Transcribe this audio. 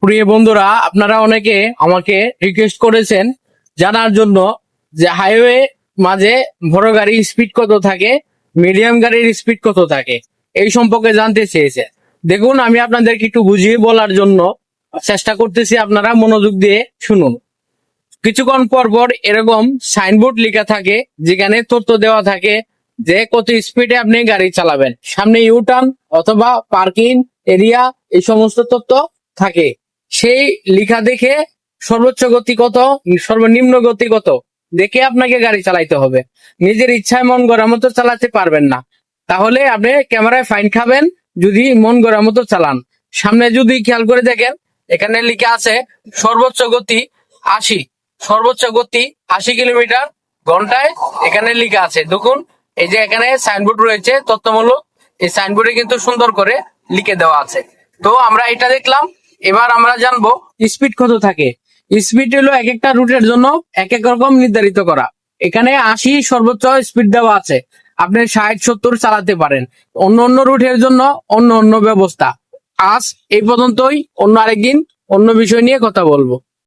প্রিয় বন্ধুরা, আপনারা অনেকে আমাকে রিকোয়েস্ট করেছেন জানার জন্য যে হাইওয়ে মাঝে বড় গাড়ির স্পিড কত থাকে, মিডিয়াম গাড়ির স্পিড কত থাকে, এই সম্পর্কে জানতে চেয়েছে। দেখুন, আমি আপনাদেরকে একটু বুঝিয়ে বলার জন্য চেষ্টা করতেছি, আপনারা মনোযোগ দিয়ে শুনুন। কিছুক্ষণ পর পর এরকম সাইনবোর্ড লেখা থাকে যেখানে তথ্য দেওয়া থাকে যে কত স্পিডে আপনি গাড়ি চালাবেন, সামনে ইউটার্ন অথবা পার্কিং এরিয়া, এই সমস্ত তথ্য থাকে। সেই লেখা দেখে সর্বোচ্চ গতি কত, সর্বনিম্ন গতি কত দেখে আপনাকে গাড়ি চালাইতে হবে। নিজের ইচ্ছায় মন গড়ার মতো চালাতে পারবেন না, তাহলে আপনি ক্যামেরায় ফাইন খাবেন যদি মন গড়ার মতো চালান। সামনে যদি খেয়াল করে দেখেন, এখানে লেখা আছে সর্বোচ্চ গতি 80, সর্বোচ্চ গতি 80 কিলোমিটার ঘন্টায় এখানে লেখা আছে। দেখুন, এই যে এখানে সাইনবোর্ড রয়েছে তথ্যমূলক, এই সাইনবোর্ডে কিন্তু সুন্দর করে লিখে দেওয়া আছে। তো আমরা এটা দেখলাম, এবার আমরা জানবো স্পিড কত থাকে। স্পিড হলো এক একটা রুটের জন্য এক এক রকম নির্ধারিত করা। এখানে 80 সর্বোচ্চ স্পিড দেওয়া আছে, আপনি 60-70 চালাতে পারেন। অন্য অন্য রুটের জন্য অন্য অন্য ব্যবস্থা। আজ এই পর্যন্তই, অন্য আরেকদিন অন্য বিষয় নিয়ে কথা বলবো।